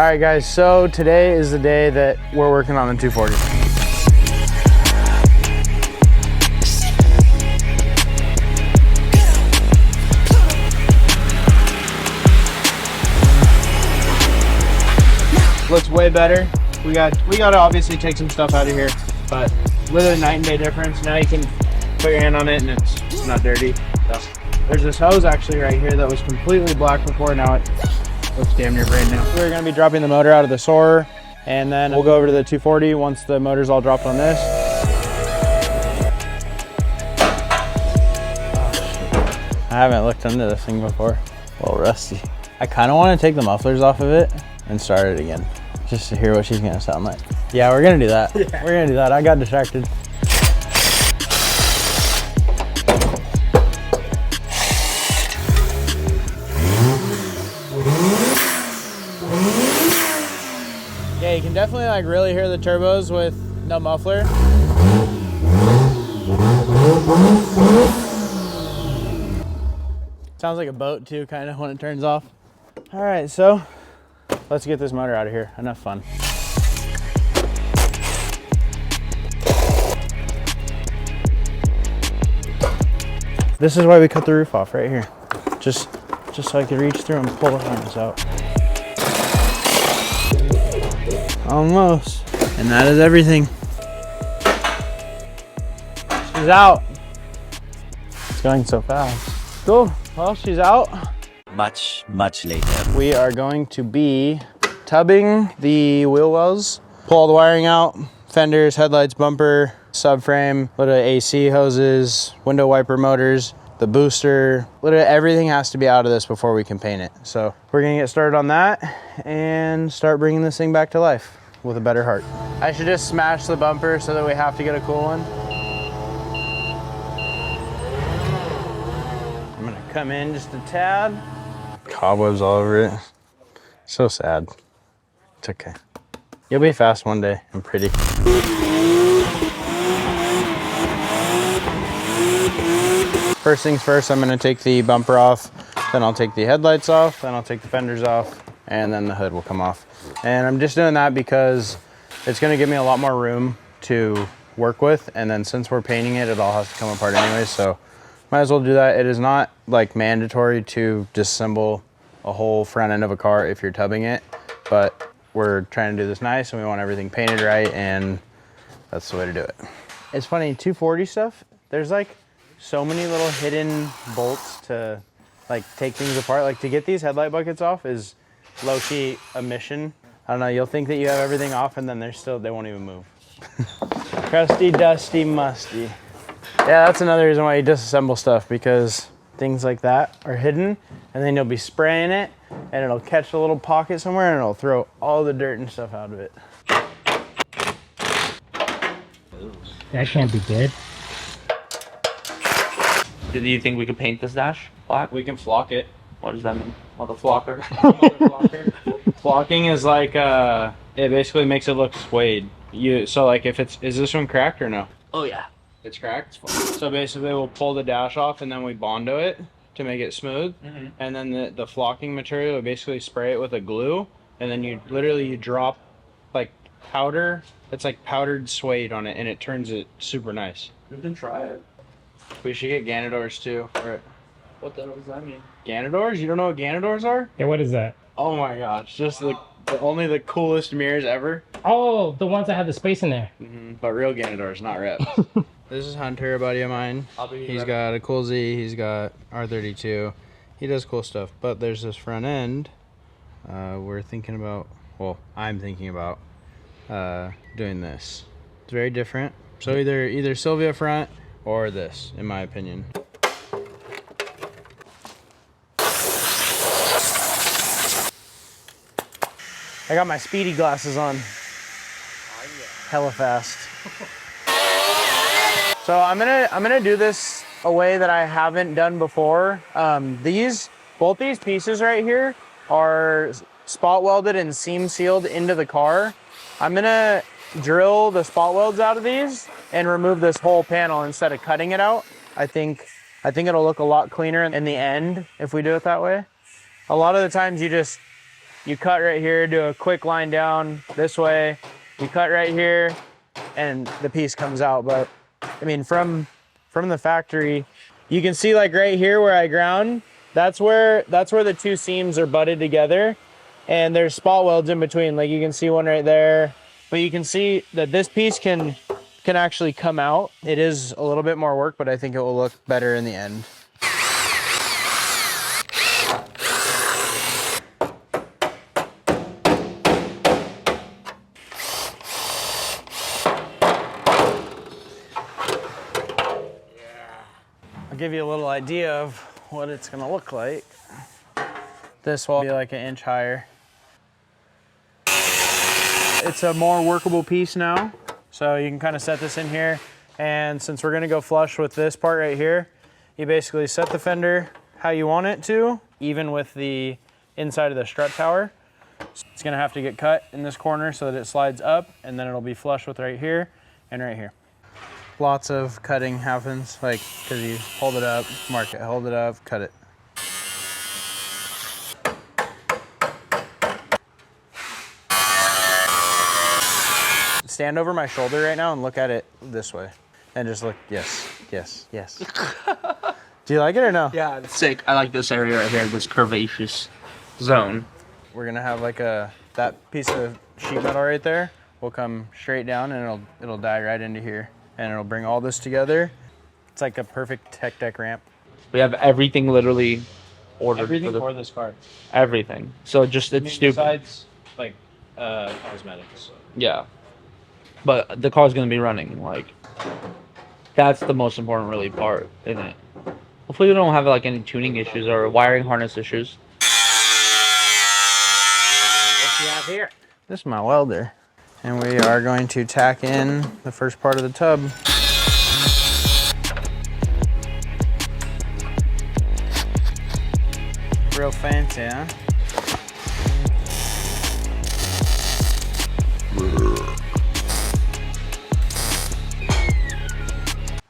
All right guys, so today is the day that we're working on the 240. Looks way better. We got to obviously take some stuff out of here, but literally night and day difference. Now you can put your hand on it and it's not dirty. So there's this hose actually right here that was completely black before. Now it looks damn near brand new. We're gonna be dropping the motor out of the Soarer, and then we'll go over to the 240 once the motor's all dropped on this. I haven't looked into this thing before. A little rusty. I kind of want to take the mufflers off of it and start it again, just to hear what she's gonna sound like. Yeah, we're gonna do that. Yeah. We're gonna do that. I got distracted. Yeah, you can definitely like really hear the turbos with no muffler. Sounds like a boat too, kind of, when it turns off. All right, so let's get this motor out of here. Enough fun. This is why we cut the roof off right here. Just so I could reach through and pull the harness out. Almost. And that is everything. She's out. It's going so fast. Cool. Well, she's out. Much later. We are going to be tubbing the wheel wells, pull all the wiring out, fenders, headlights, bumper, subframe, little AC hoses, window wiper motors, the booster. Literally everything has to be out of this before we can paint it. So we're gonna get started on that and start bringing this thing back to life with a better heart. I should just smash the bumper so that we have to get a cool one. I'm gonna come in just a tad. Cobwebs all over it. So sad. It's okay. You'll be fast one day and pretty. First things first, I'm gonna take the bumper off, then I'll take the headlights off, then I'll take the fenders off, and then the hood will come off. And I'm just doing that because it's gonna give me a lot more room to work with, and then since we're painting it, it all has to come apart anyway, so might as well do that. It is not like mandatory to disassemble a whole front end of a car if you're tubbing it, but we're trying to do this nice and we want everything painted right, and that's the way to do it. It's funny, 240 stuff, there's like so many little hidden bolts to like take things apart. Like to get these headlight buckets off is low-key a mission. I don't know, you'll think that you have everything off and then they won't even move. Crusty, dusty, musty. Yeah, that's another reason why you disassemble stuff, because things like that are hidden and then you'll be spraying it and it'll catch a little pocket somewhere and it'll throw all the dirt and stuff out of it. That can't be good. Do you think we could paint this dash black? We can flock it. What does that mean? Mother flocker. Flocking is like, it basically makes it look suede. So like if is this one cracked or no? Oh yeah. It's cracked? So basically we'll pull the dash off and then we Bondo it to make it smooth. And then the flocking material, we basically spray it with a glue, and then you drop like powder. It's like powdered suede on it and it turns it super nice. We can try it. We should get Ganadors too. What the hell does that mean? Ganadors? You don't know what Ganadors are? Yeah, what is that? Oh my gosh, just only the coolest mirrors ever. Oh, the ones that have the space in there. But real Ganadors, not reps. This is Hunter, a buddy of mine. He's got a cool Z, he's got R32. He does cool stuff, but there's this front end. We're thinking about, well, I'm thinking about doing this. It's very different. So either Sylvia front or this, in my opinion. I got my speedy glasses on. Hella fast. So I'm gonna do this a way that I haven't done before. Both these pieces right here are spot welded and seam sealed into the car. I'm gonna drill the spot welds out of these and remove this whole panel instead of cutting it out. I think it'll look a lot cleaner in the end if we do it that way. A lot of the times you just you cut right here, do a quick line down this way, you cut right here, and the piece comes out. But I mean, from the factory, you can see like right here where I ground, that's where the two seams are butted together, and there's spot welds in between. Like you can see one right there, but you can see that this piece can actually come out. It is a little bit more work, but I think it will look better in the end. I'll give you a little idea of what it's gonna look like. This will be like an inch higher. It's a more workable piece now. So you can kind of set this in here. And since we're gonna go flush with this part right here, you basically set the fender how you want it to, even with the inside of the strut tower. So it's gonna have to get cut in this corner so that it slides up, and then it'll be flush with right here and right here. Lots of cutting happens, like, cause you hold it up, mark it, hold it up, cut it. Stand over my shoulder right now and look at it this way. And just look, yes, yes, yes. Do you like it or no? Yeah, it's sick. I like this area right here, this curvaceous zone. We're gonna have like that piece of sheet metal right there will come straight down, and it'll die right into here. And it'll bring all this together. It's like a perfect tech deck ramp. We have everything literally ordered. Everything for this car. Everything. So just, it's stupid. Besides, like, cosmetics. Yeah. But the car's gonna be running, like, that's the most important really part, isn't it? Hopefully we don't have like any tuning issues or wiring harness issues. What do you have here? This is my welder. And we are going to tack in the first part of the tub. Real fancy, huh?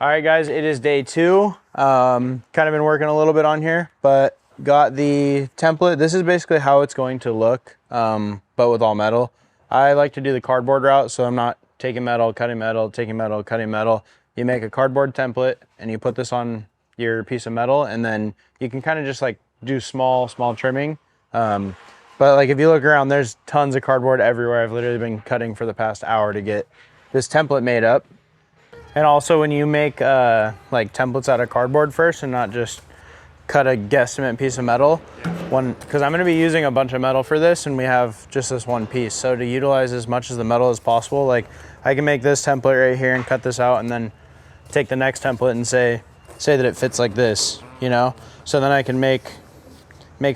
All right, guys, it is day 2. Kind of been working a little bit on here, but got the template. This is basically how it's going to look, but with all metal. I like to do the cardboard route, so I'm not taking metal, cutting metal, taking metal, cutting metal. You make a cardboard template, and you put this on your piece of metal, and then you can kind of just like do small trimming. But like if you look around, there's tons of cardboard everywhere. I've literally been cutting for the past hour to get this template made up. And also when you make like templates out of cardboard first and not just cut a guesstimate piece of metal, because I'm gonna be using a bunch of metal for this and we have just this one piece. So to utilize as much of the metal as possible, like I can make this template right here and cut this out and then take the next template and say that it fits like this, you know? So then I can make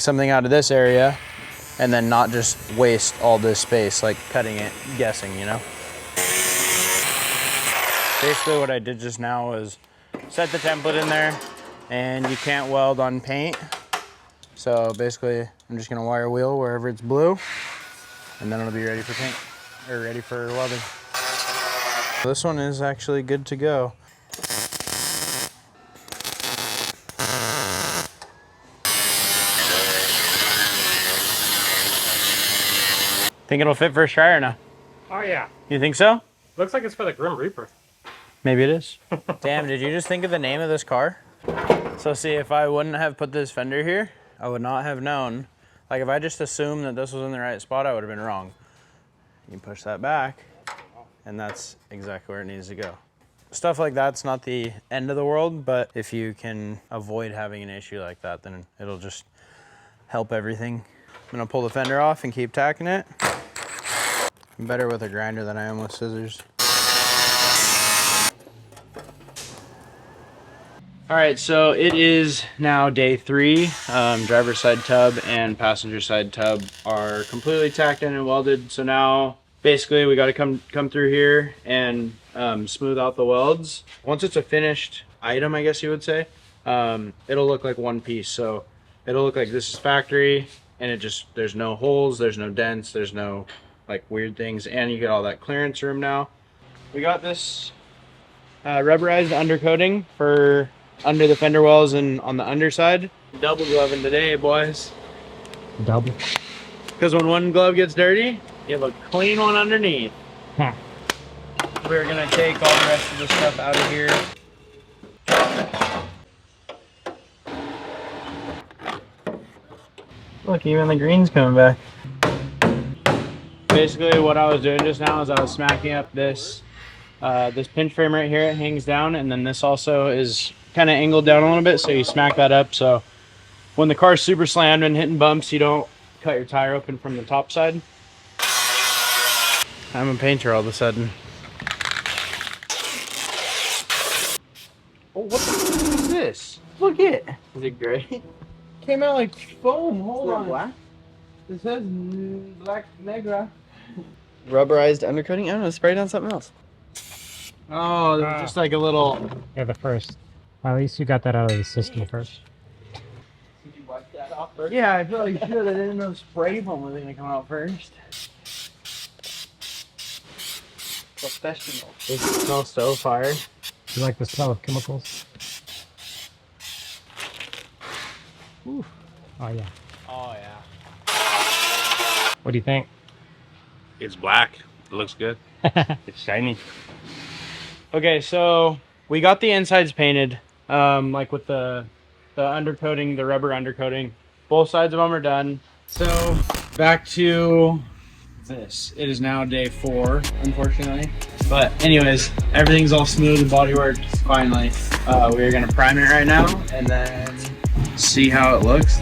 something out of this area and then not just waste all this space, like cutting it, guessing, you know? Basically what I did just now was set the template in there, and you can't weld on paint. So basically I'm just gonna wire wheel wherever it's blue, and then it'll be ready for paint, or ready for welding. This one is actually good to go. Think it'll fit first try or no? Oh yeah. You think so? Looks like it's for the Grim Reaper. Maybe it is. Damn, did you just think of the name of this car? So see, if I wouldn't have put this fender here, I would not have known. Like if I just assumed that this was in the right spot, I would have been wrong. You push that back, and that's exactly where it needs to go. Stuff like that's not the end of the world, but if you can avoid having an issue like that, then it'll just help everything. I'm gonna pull the fender off and keep tacking it. I'm better with a grinder than I am with scissors. All right, so it is now day 3. Driver's side tub and passenger side tub are completely tacked in and welded. So now basically we got to come through here and smooth out the welds. Once it's a finished item, I guess you would say, it'll look like one piece. So it'll look like this is factory, and there's no holes, there's no dents, there's no like weird things, and you get all that clearance room now. We got this rubberized undercoating for under the fender wells and on the underside. Double gloving today, boys. Double. Because Because when one glove gets dirty, You have a clean one underneath. we're gonna take all the rest of the stuff out of here. Look, even the green's coming back. Basically what I was doing just now is I was smacking up this this pinch frame right here. It hangs down, and then this also is kind of angled down a little bit, so you smack that up so when the car's super slammed and hitting bumps, you don't cut your tire open from the top side. I'm a painter all of a sudden. Oh, what the fuck is this? Look it. Is it gray? Came out like foam. Hold on. Black? It says black negra. Rubberized undercoating? I don't know, spray down something else. Oh, just like a little. Yeah, the first. Well, at least you got that out of the system first. Did you wipe that off first? Yeah, I feel like I didn't know spray foam was gonna come out first. Professional. It smells so fire. You like the smell of chemicals? Ooh. Oh, yeah. Oh yeah. What do you think? It's black. It looks good. It's shiny. Okay, so we got the insides painted, like with the undercoating, the rubber undercoating. Both sides of them are done. So back to this. It is now day 4, unfortunately. But anyways, everything's all smooth and bodywork finally. We're gonna prime it right now and then see how it looks.